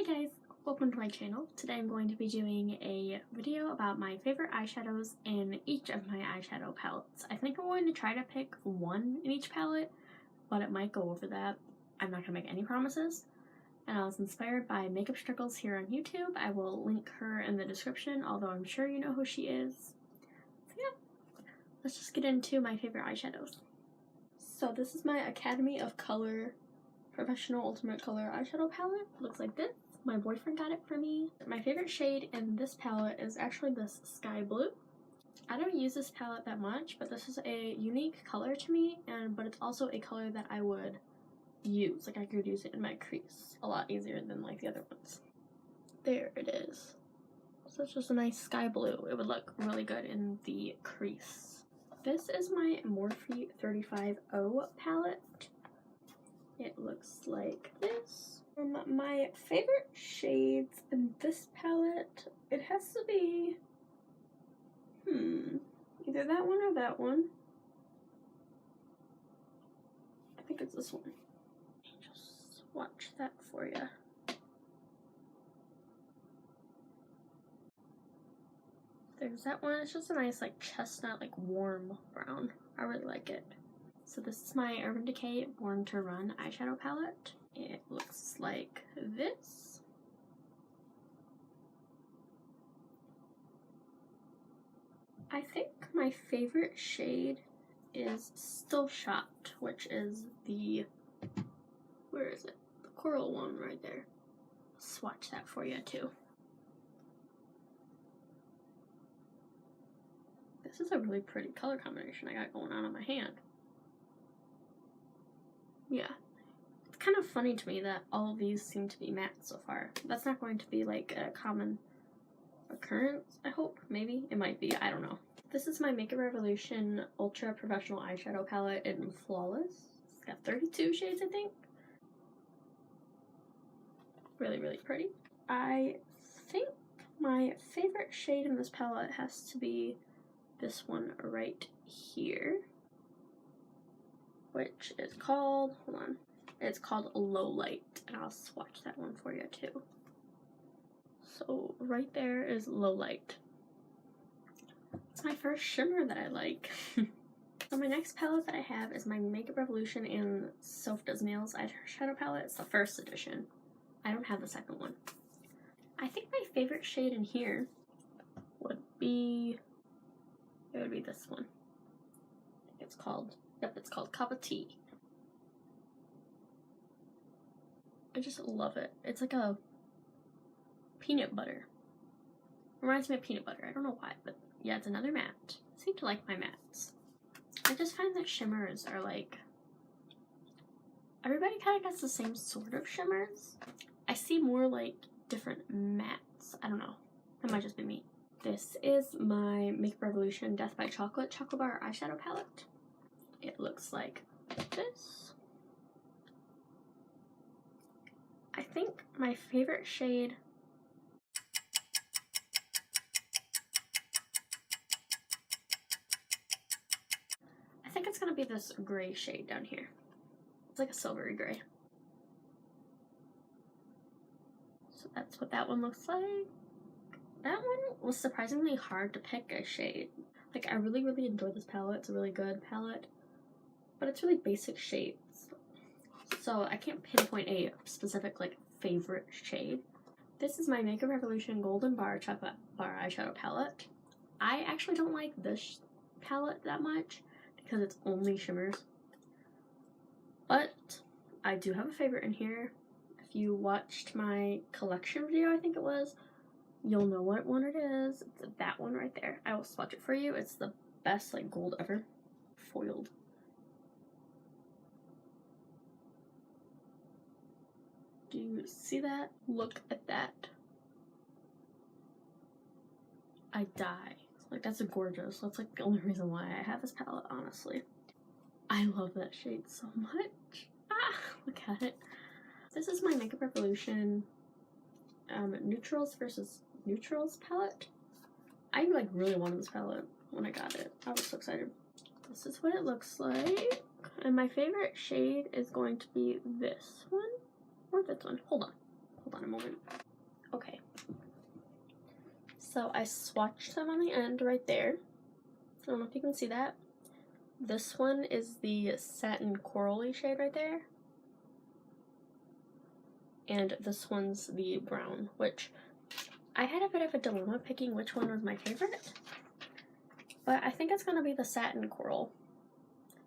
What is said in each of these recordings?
guys, welcome to my channel. Today I'm going to be doing a video about my favorite eyeshadows in each of my eyeshadow palettes. I think I'm going to try to pick one in each palette, but it might go over that. I'm not going to make any promises. And I was inspired by Makeup Strickles here on YouTube. I will link her in the description, although I'm sure you know who she is. So yeah, let's just get into my favorite eyeshadows. So this is my Academy of Color Professional Ultimate Color eyeshadow palette. It looks like this. My boyfriend got it for me. My favorite shade in this palette is actually this sky blue. I don't use this palette that much, but this is a unique color to me, but it's also a color that I would use. Like I could use it in my crease a lot easier than like the other ones. There it is. So it's just a nice sky blue. It would look really good in the crease. This is my Morphe 35O palette. It looks like this. My favorite shades in this palette, it has to be, either that one or that one. I think it's this one. Just swatch that for you. There's that one. It's just a nice like chestnut, like warm brown. I really like it. So this is my Urban Decay Born to Run eyeshadow palette. It looks like this. I think my favorite shade is Still Shot, which is the, where is it? The coral one right there. Swatch that for you too. This is a really pretty color combination I got going on my hand. Yeah. It's kind of funny to me that all of these seem to be matte so far. That's not going to be like a common occurrence, I hope. Maybe. It might be. I don't know. This is my Makeup Revolution Ultra Professional Eyeshadow Palette in Flawless. It's got 32 shades, I think. Really, really pretty. I think my favorite shade in this palette has to be this one right here, which is called, hold on, it's called Low Light, and I'll swatch that one for you too. So right there is Low Light. It's my first shimmer that I like. So my next palette that I have is my Makeup Revolution in Soph Does Nails eyeshadow palette. It's the first edition. I don't have the second one. I think my favorite shade in here would be, it would be this one. It's called, yep, it's called Cup of Tea. I just love it. It's like a peanut butter. Reminds me of peanut butter. I don't know why, but yeah, it's another matte. I seem to like my mattes. I just find that shimmers are like, everybody kind of gets the same sort of shimmers. I see more like different mattes. I don't know. That might just be me. This is my Makeup Revolution Death by Chocolate Bar eyeshadow palette. It looks like this. I think my favorite shade it's gonna be this gray shade down here. It's like a silvery gray. So that's what that one looks like. That one was surprisingly hard to pick a shade. Like I really, really enjoy this palette. It's a really good palette, but it's really basic shades. So I can't pinpoint a specific like favorite shade. This is my Makeup Revolution Golden Bar Chocolate Bar eyeshadow palette. I actually don't like this palette that much because it's only shimmers. But I do have a favorite in here. If you watched my collection video, I think it was, you'll know what one it is. It's that one right there. I will swatch it for you. It's the best like gold ever. Foiled. Do you see that? Look at that. I die. Like that's gorgeous. That's like the only reason why I have this palette, honestly. I love that shade so much. Ah, look at it. This is my Makeup Revolution Neutrals versus Neutrals palette. I like really wanted this palette when I got it. I was so excited. This is what it looks like. And my favorite shade is going to be this one or this one. Hold on a moment. So I swatched them on the end right there. I don't know if you can see that. This one is the satin corally shade right there. And this one's the brown, which I had a bit of a dilemma picking which one was my favorite. But I think it's going to be the satin coral,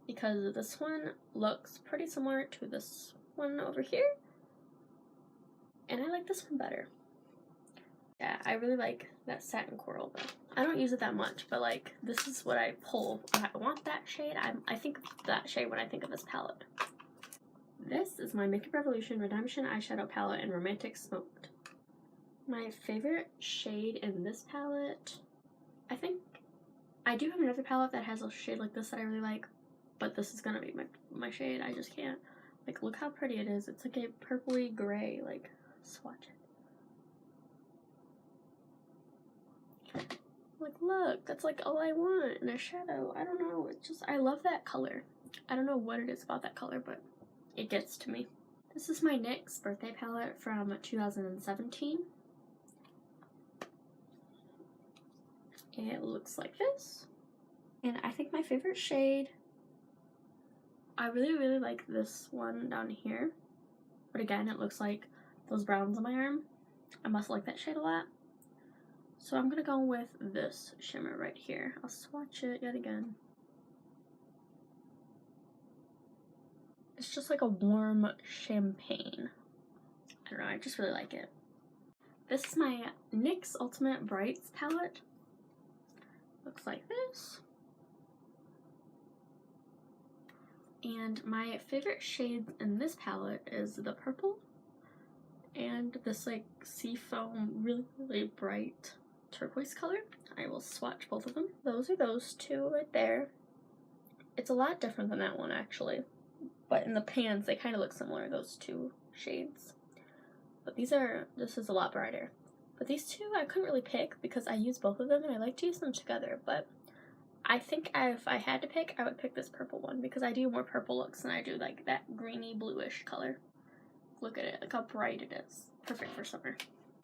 because this one looks pretty similar to this one over here. And I like this one better. Yeah, I really like that satin coral though. I don't use it that much, but like this is what I pull. I want that shade. I think of that shade when I think of this palette. This is my Makeup Revolution Redemption eyeshadow palette in Romantic Smoked. My favorite shade in this palette, I think I do have another palette that has a shade like this that I really like, but this is gonna be my shade. I just can't. Like, look how pretty it is. It's like a purpley gray. Like, swatch it. Like, look, that's like all I want in a shadow. I don't know. It's just, I love that color. I don't know what it is about that color, but it gets to me. This is my NYX birthday palette from 2017. It looks like this. And I think my favorite shade, I really like this one down here. But again, it looks like those browns on my arm. I must like that shade a lot. So I'm gonna go with this shimmer right here. I'll swatch it yet again. It's just like a warm champagne. I don't know, I just really like it. This is my NYX Ultimate Brights palette. Looks like this. And my favorite shade in this palette is the purple and this like seafoam, really bright turquoise color. I will swatch both of them. Those are those two right there. It's a lot different than that one actually, but in the pans they kind of look similar, those two shades. But this is a lot brighter. But these two I couldn't really pick because I use both of them and I like to use them together, but I think if I had to pick, I would pick this purple one because I do more purple looks than I do like that greeny bluish color. Look at it, look how bright it is. Perfect for summer.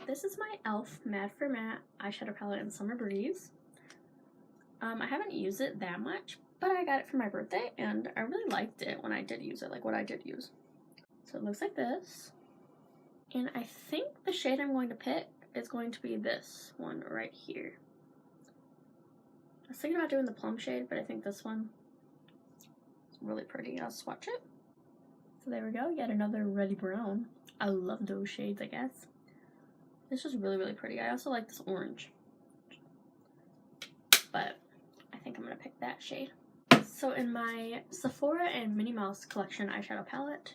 This is my e.l.f. Mad for Matte eyeshadow palette in Summer Breeze. I haven't used it that much, but I got it for my birthday and I really liked it when I did use it, like what I did use. So it looks like this. And I think the shade I'm going to pick is going to be this one right here. I was thinking about doing the plum shade, but I think this one is really pretty. I'll swatch it. So there we go, yet another reddy brown. I love those shades, I guess. This is really pretty. I also like this orange, but I think I'm gonna pick that shade. So in my Sephora and Minnie Mouse collection eyeshadow palette,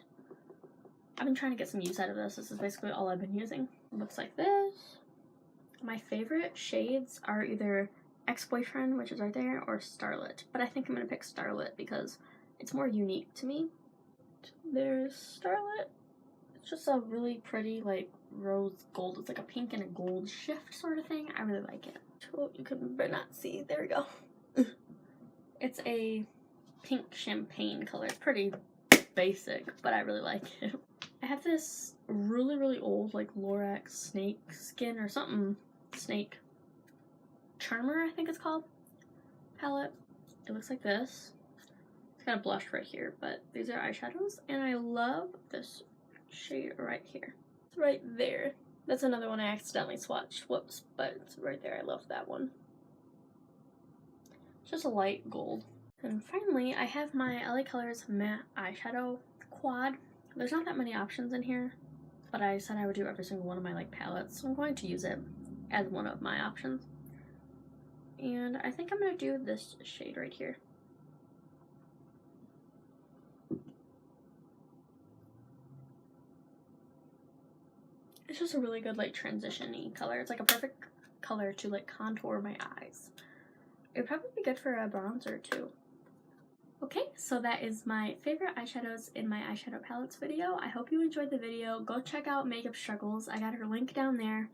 I've been trying to get some use out of this. This is basically all I've been using. It looks like this. My favorite shades are either Ex-Boyfriend, which is right there, or Starlit. But I think I'm gonna pick Starlit because it's more unique to me. There's Starlit. It's just a really pretty, like, rose gold. It's like a pink and a gold shift sort of thing. I really like it. Oh, you can but not see. There we go. It's a pink champagne color. It's pretty basic, but I really like it. I have this really old, like, Lorax snake skin or something. Snake Charmer, I think it's called, palette. It looks like this. It's got a blush right here, but these are eyeshadows, and I love this shade right here. It's right there. That's another one I accidentally swatched. Whoops, but it's right there. I love that one. It's just a light gold. And finally, I have my LA Colors matte eyeshadow quad. There's not that many options in here, but I said I would do every single one of my like palettes, so I'm going to use it as one of my options. And I think I'm gonna do this shade right here. It's just a really good like transition-y color. It's like a perfect color to like contour my eyes. It would probably be good for a bronzer too. Okay, so that is my favorite eyeshadows in my eyeshadow palettes video. I hope you enjoyed the video. Go check out Makeup Struggles. I got her link down there.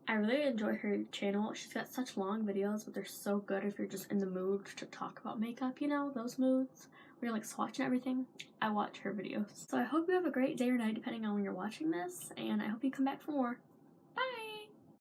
I really enjoy her channel. She's got such long videos, but they're so good if you're just in the mood to talk about makeup, you know, those moods where you're like swatching everything. I watch her videos. So I hope you have a great day or night depending on when you're watching this, and I hope you come back for more.